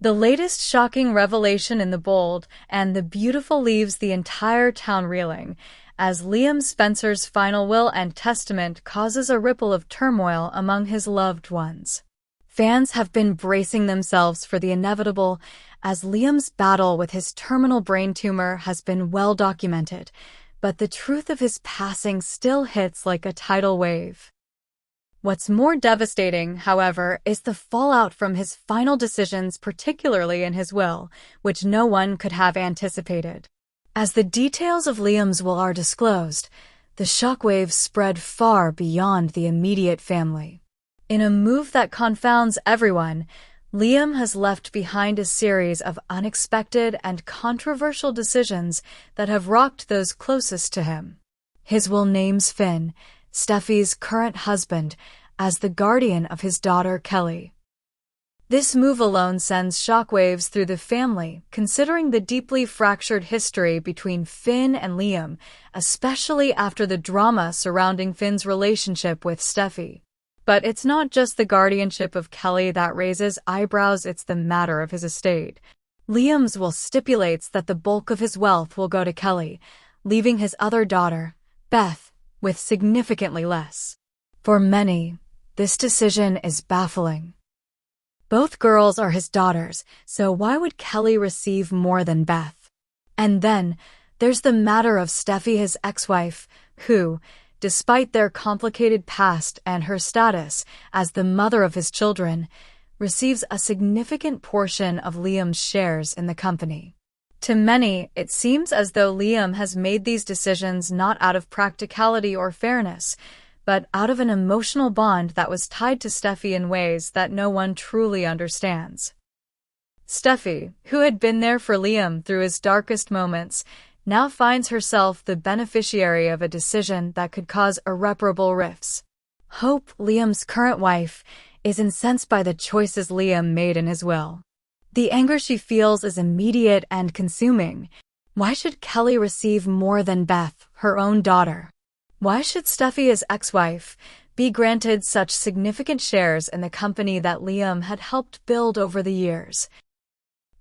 The latest shocking revelation in The Bold and the Beautiful leaves the entire town reeling, as Liam Spencer's final will and testament causes a ripple of turmoil among his loved ones. Fans have been bracing themselves for the inevitable, as Liam's battle with his terminal brain tumor has been well documented, but the truth of his passing still hits like a tidal wave. What's more devastating, however, is the fallout from his final decisions, particularly in his will, which no one could have anticipated. As the details of Liam's will are disclosed, the shockwaves spread far beyond the immediate family. In a move that confounds everyone, Liam has left behind a series of unexpected and controversial decisions that have rocked those closest to him. His will names Finn, Steffi's current husband, as the guardian of his daughter Kelly. This move alone sends shockwaves through the family, considering the deeply fractured history between Finn and Liam, especially after the drama surrounding Finn's relationship with Steffi. But it's not just the guardianship of Kelly that raises eyebrows, it's the matter of his estate. Liam's will stipulates that the bulk of his wealth will go to Kelly, leaving his other daughter, Beth, with significantly less. For many, this decision is baffling. Both girls are his daughters, so why would Kelly receive more than Beth? And then, there's the matter of Steffi, his ex-wife, who, despite their complicated past and her status as the mother of his children, receives a significant portion of Liam's shares in the company. To many, it seems as though Liam has made these decisions not out of practicality or fairness, but out of an emotional bond that was tied to Steffi in ways that no one truly understands. Steffi, who had been there for Liam through his darkest moments, now finds herself the beneficiary of a decision that could cause irreparable rifts. Hope, Liam's current wife, is incensed by the choices Liam made in his will. The anger she feels is immediate and consuming. Why should Kelly receive more than Beth, her own daughter? Why should Steffi, his ex-wife, be granted such significant shares in the company that Liam had helped build over the years?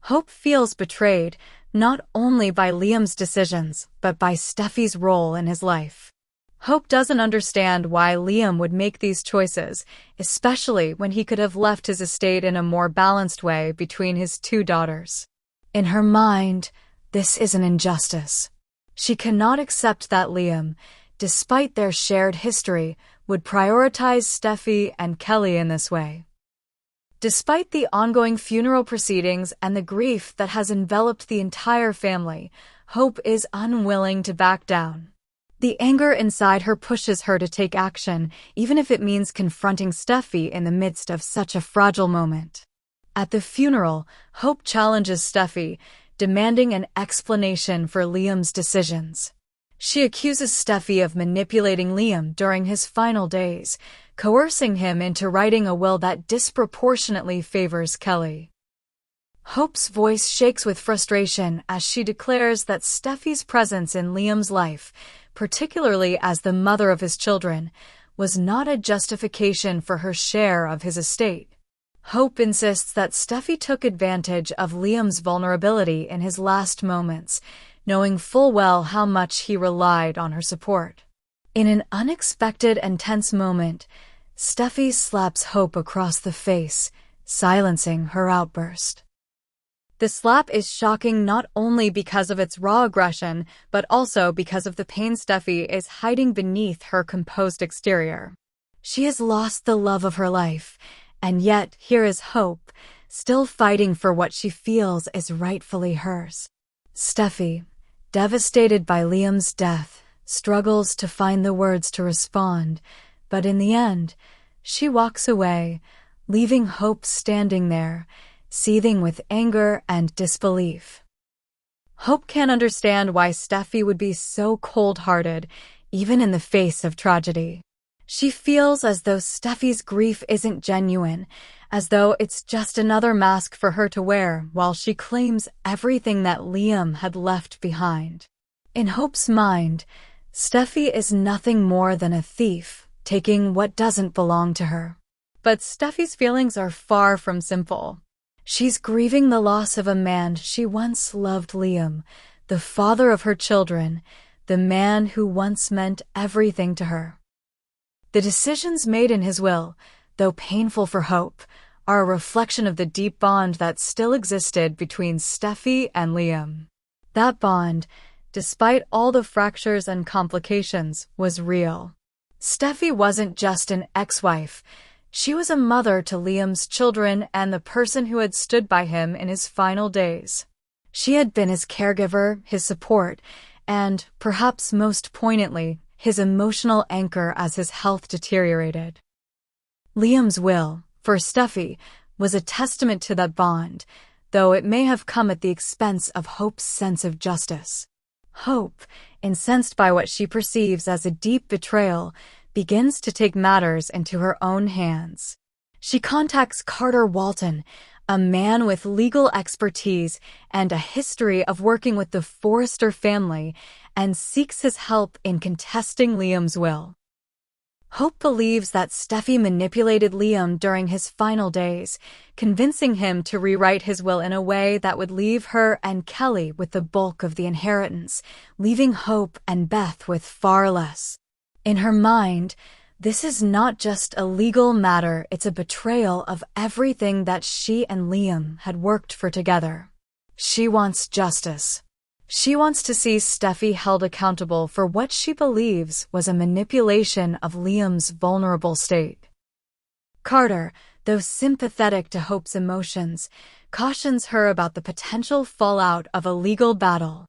Hope feels betrayed, not only by Liam's decisions, but by Steffi's role in his life. Hope doesn't understand why Liam would make these choices, especially when he could have left his estate in a more balanced way between his two daughters. In her mind, this is an injustice. She cannot accept that Liam, despite their shared history, would prioritize Steffi and Kelly in this way. Despite the ongoing funeral proceedings and the grief that has enveloped the entire family, Hope is unwilling to back down. The anger inside her pushes her to take action, even if it means confronting Steffi in the midst of such a fragile moment. At the funeral, Hope challenges Steffi, demanding an explanation for Liam's decisions. She accuses Steffi of manipulating Liam during his final days, coercing him into writing a will that disproportionately favors Kelly. Hope's voice shakes with frustration as she declares that Steffi's presence in Liam's life, particularly as the mother of his children, was not a justification for her share of his estate. Hope insists that Steffi took advantage of Liam's vulnerability in his last moments, knowing full well how much he relied on her support. In an unexpected and tense moment, Steffi slaps Hope across the face, silencing her outburst. The slap is shocking not only because of its raw aggression, but also because of the pain Steffi is hiding beneath her composed exterior. She has lost the love of her life, and yet here is Hope, still fighting for what she feels is rightfully hers. Steffi, devastated by Liam's death, struggles to find the words to respond, but in the end, she walks away, leaving Hope standing there, seething with anger and disbelief. Hope can't understand why Steffi would be so cold-hearted, even in the face of tragedy. She feels as though Steffi's grief isn't genuine, as though it's just another mask for her to wear while she claims everything that Liam had left behind. In Hope's mind, Steffi is nothing more than a thief, taking what doesn't belong to her. But Steffi's feelings are far from simple. She's grieving the loss of a man she once loved, Liam, the father of her children, the man who once meant everything to her. The decisions made in his will, though painful for Hope, are a reflection of the deep bond that still existed between Steffi and Liam. That bond, despite all the fractures and complications, was real. Steffi wasn't just an ex-wife. She was a mother to Liam's children and the person who had stood by him in his final days. She had been his caregiver, his support, and, perhaps most poignantly, his emotional anchor as his health deteriorated. Liam's will, for Steffi, was a testament to that bond, though it may have come at the expense of Hope's sense of justice. Hope, incensed by what she perceives as a deep betrayal, begins to take matters into her own hands. She contacts Carter Walton, a man with legal expertise and a history of working with the Forrester family, and seeks his help in contesting Liam's will. Hope believes that Steffi manipulated Liam during his final days, convincing him to rewrite his will in a way that would leave her and Kelly with the bulk of the inheritance, leaving Hope and Beth with far less. In her mind, this is not just a legal matter, it's a betrayal of everything that she and Liam had worked for together. She wants justice. She wants to see Steffi held accountable for what she believes was a manipulation of Liam's vulnerable state. Carter, though sympathetic to Hope's emotions, cautions her about the potential fallout of a legal battle.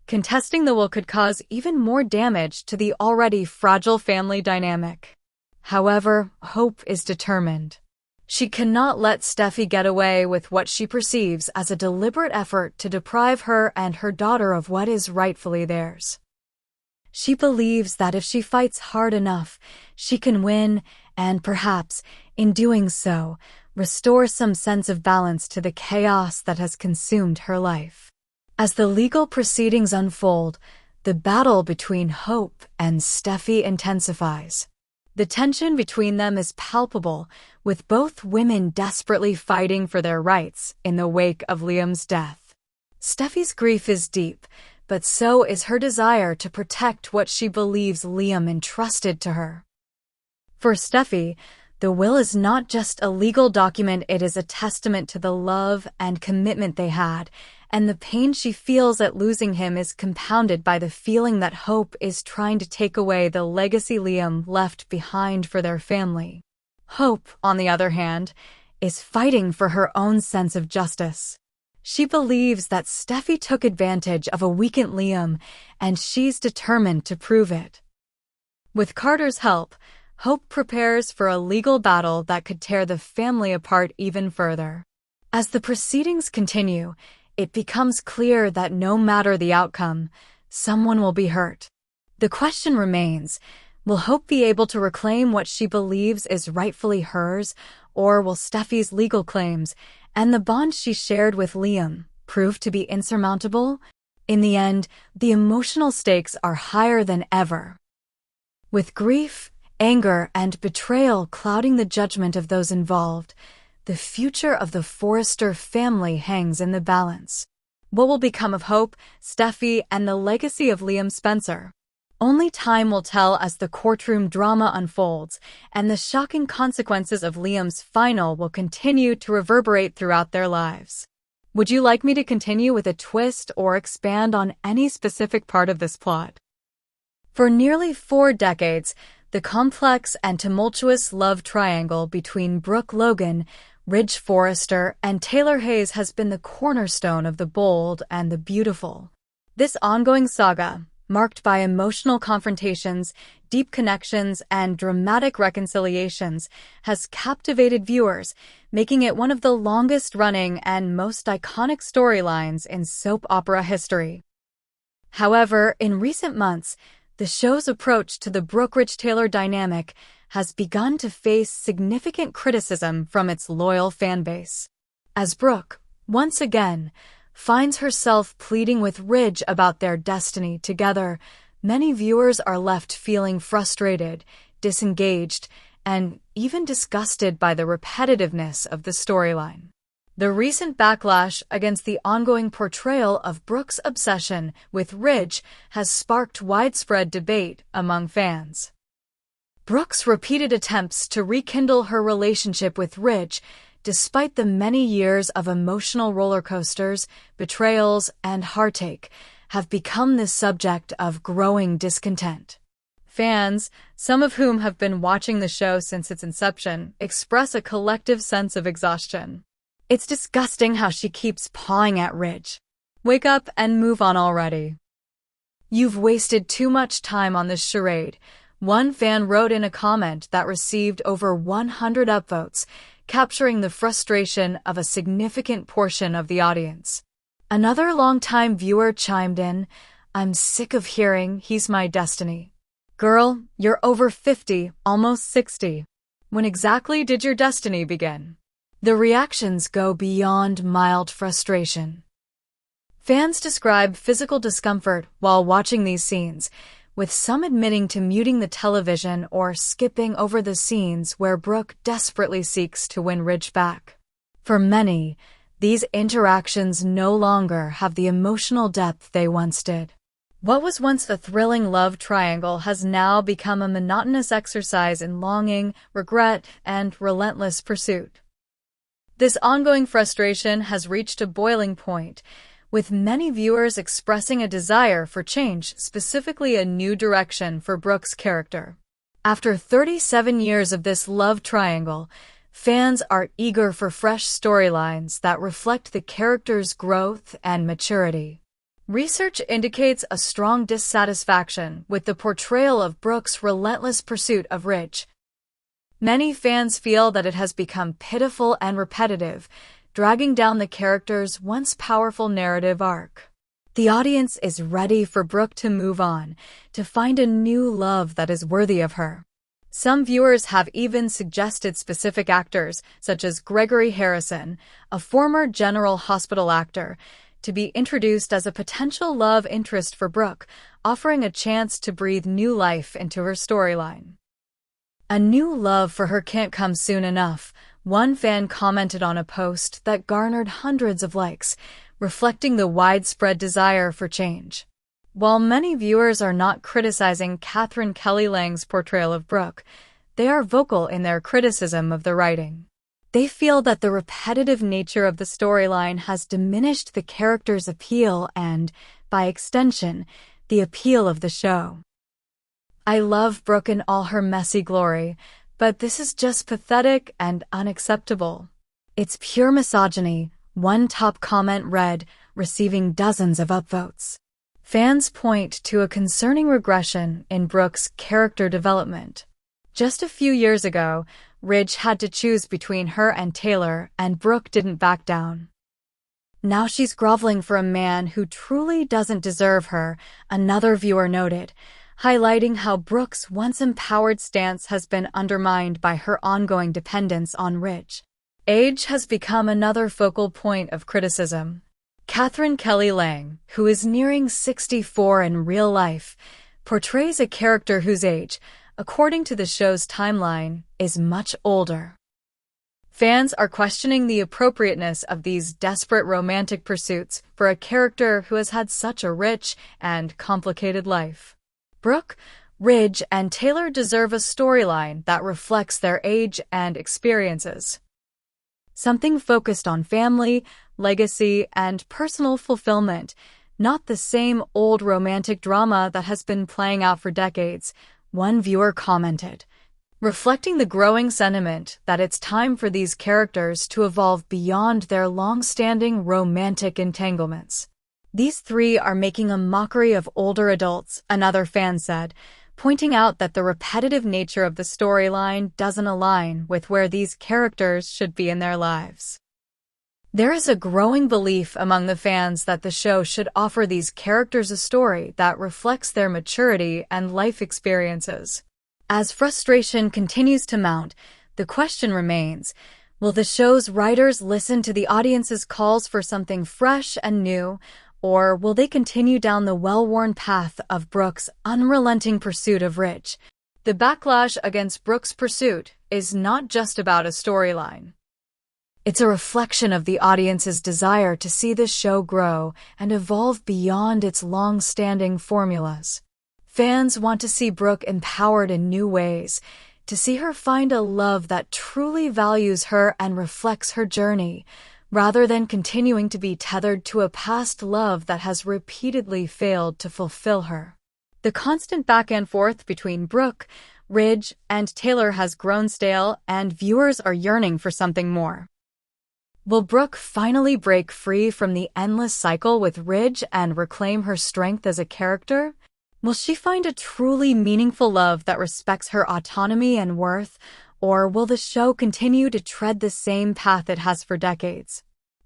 Contesting the will could cause even more damage to the already fragile family dynamic. However, Hope is determined. She cannot let Steffi get away with what she perceives as a deliberate effort to deprive her and her daughter of what is rightfully theirs. She believes that if she fights hard enough, she can win and perhaps, in doing so, restore some sense of balance to the chaos that has consumed her life. As the legal proceedings unfold, the battle between Hope and Steffi intensifies. The tension between them is palpable, with both women desperately fighting for their rights in the wake of Liam's death. Steffi's grief is deep, but so is her desire to protect what she believes Liam entrusted to her. For Steffi, the will is not just a legal document, it is a testament to the love and commitment they had, and the pain she feels at losing him is compounded by the feeling that Hope is trying to take away the legacy Liam left behind for their family. Hope, on the other hand, is fighting for her own sense of justice. She believes that Steffi took advantage of a weakened Liam, and she's determined to prove it. With Carter's help, Hope prepares for a legal battle that could tear the family apart even further. As the proceedings continue, it becomes clear that no matter the outcome, someone will be hurt. The question remains, will Hope be able to reclaim what she believes is rightfully hers, or will Steffi's legal claims and the bond she shared with Liam prove to be insurmountable? In the end, the emotional stakes are higher than ever. With grief, anger, and betrayal clouding the judgment of those involved, the future of the Forrester family hangs in the balance. What will become of Hope, Steffi, and the legacy of Liam Spencer? Only time will tell as the courtroom drama unfolds, and the shocking consequences of Liam's final will continue to reverberate throughout their lives. Would you like me to continue with a twist or expand on any specific part of this plot? For nearly 4 decades, the complex and tumultuous love triangle between Brooke Logan, Ridge Forrester, and Taylor Hayes has been the cornerstone of The Bold and the Beautiful. This ongoing saga, marked by emotional confrontations, deep connections, and dramatic reconciliations, has captivated viewers, making it one of the longest-running and most iconic storylines in soap opera history. However, in recent months, the show's approach to the Brooke-Ridge-Taylor dynamic has begun to face significant criticism from its loyal fanbase. As Brooke, once again, finds herself pleading with Ridge about their destiny together, many viewers are left feeling frustrated, disengaged, and even disgusted by the repetitiveness of the storyline. The recent backlash against the ongoing portrayal of Brooke's obsession with Ridge has sparked widespread debate among fans. Brooke's repeated attempts to rekindle her relationship with Ridge, despite the many years of emotional roller coasters, betrayals, and heartache, have become the subject of growing discontent. Fans, some of whom have been watching the show since its inception, express a collective sense of exhaustion. It's disgusting how she keeps pawing at Ridge. Wake up and move on already. You've wasted too much time on this charade, one fan wrote in a comment that received over 100 upvotes, capturing the frustration of a significant portion of the audience. Another longtime viewer chimed in, "I'm sick of hearing he's my destiny." Girl, you're over 50, almost 60. When exactly did your destiny begin? The reactions go beyond mild frustration. Fans describe physical discomfort while watching these scenes, with some admitting to muting the television or skipping over the scenes where Brooke desperately seeks to win Ridge back. For many, these interactions no longer have the emotional depth they once did. What was once a thrilling love triangle has now become a monotonous exercise in longing, regret, and relentless pursuit. This ongoing frustration has reached a boiling point, with many viewers expressing a desire for change, specifically a new direction for Brooke's character. After 37 years of this love triangle, fans are eager for fresh storylines that reflect the character's growth and maturity. Research indicates a strong dissatisfaction with the portrayal of Brooke's relentless pursuit of Ridge. Many fans feel that it has become pitiful and repetitive, dragging down the character's once powerful narrative arc. The audience is ready for Brooke to move on, to find a new love that is worthy of her. Some viewers have even suggested specific actors, such as Gregory Harrison, a former General Hospital actor, to be introduced as a potential love interest for Brooke, offering a chance to breathe new life into her storyline. "A new love for her can't come soon enough," one fan commented on a post that garnered hundreds of likes, reflecting the widespread desire for change. While many viewers are not criticizing Catherine Kelly Lang's portrayal of Brooke, they are vocal in their criticism of the writing. They feel that the repetitive nature of the storyline has diminished the character's appeal and, by extension, the appeal of the show. "I love Brooke in all her messy glory, but this is just pathetic and unacceptable. It's pure misogyny," one top comment read, receiving dozens of upvotes. Fans point to a concerning regression in Brooke's character development. Just a few years ago, Ridge had to choose between her and Taylor, and Brooke didn't back down. Now she's groveling for a man who truly doesn't deserve her, another viewer noted, highlighting how Brooke's once empowered stance has been undermined by her ongoing dependence on Ridge. Age has become another focal point of criticism. Catherine Kelly Lang, who is nearing 64 in real life, portrays a character whose age, according to the show's timeline, is much older. Fans are questioning the appropriateness of these desperate romantic pursuits for a character who has had such a rich and complicated life. Brooke, Ridge, and Taylor deserve a storyline that reflects their age and experiences. Something focused on family, legacy, and personal fulfillment, not the same old romantic drama that has been playing out for decades, one viewer commented, reflecting the growing sentiment that it's time for these characters to evolve beyond their long-standing romantic entanglements. "These three are making a mockery of older adults," another fan said, pointing out that the repetitive nature of the storyline doesn't align with where these characters should be in their lives. There is a growing belief among the fans that the show should offer these characters a story that reflects their maturity and life experiences. As frustration continues to mount, the question remains, will the show's writers listen to the audience's calls for something fresh and new, or will they continue down the well-worn path of Brooke's unrelenting pursuit of Ridge? The backlash against Brooke's pursuit is not just about a storyline. It's a reflection of the audience's desire to see this show grow and evolve beyond its long-standing formulas. Fans want to see Brooke empowered in new ways, to see her find a love that truly values her and reflects her journey, rather than continuing to be tethered to a past love that has repeatedly failed to fulfill her. The constant back and forth between Brooke, Ridge, and Taylor has grown stale, and viewers are yearning for something more. Will Brooke finally break free from the endless cycle with Ridge and reclaim her strength as a character? Will she find a truly meaningful love that respects her autonomy and worth, or will the show continue to tread the same path it has for decades?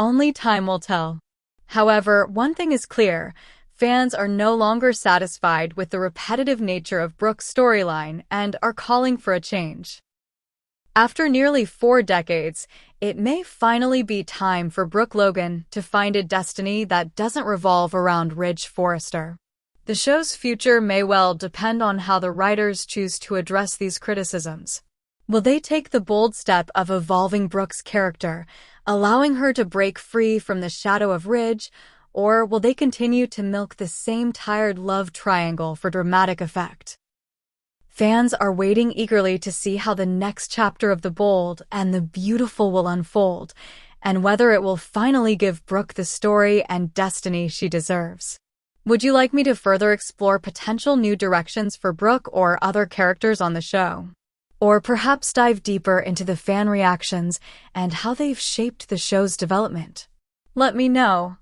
Only time will tell. However, one thing is clear: fans are no longer satisfied with the repetitive nature of Brooke's storyline and are calling for a change. After nearly 4 decades, it may finally be time for Brooke Logan to find a destiny that doesn't revolve around Ridge Forrester. The show's future may well depend on how the writers choose to address these criticisms. Will they take the bold step of evolving Brooke's character, allowing her to break free from the shadow of Ridge, or will they continue to milk the same tired love triangle for dramatic effect? Fans are waiting eagerly to see how the next chapter of The Bold and the Beautiful will unfold, and whether it will finally give Brooke the story and destiny she deserves. Would you like me to further explore potential new directions for Brooke or other characters on the show? Or perhaps dive deeper into the fan reactions and how they've shaped the show's development? Let me know.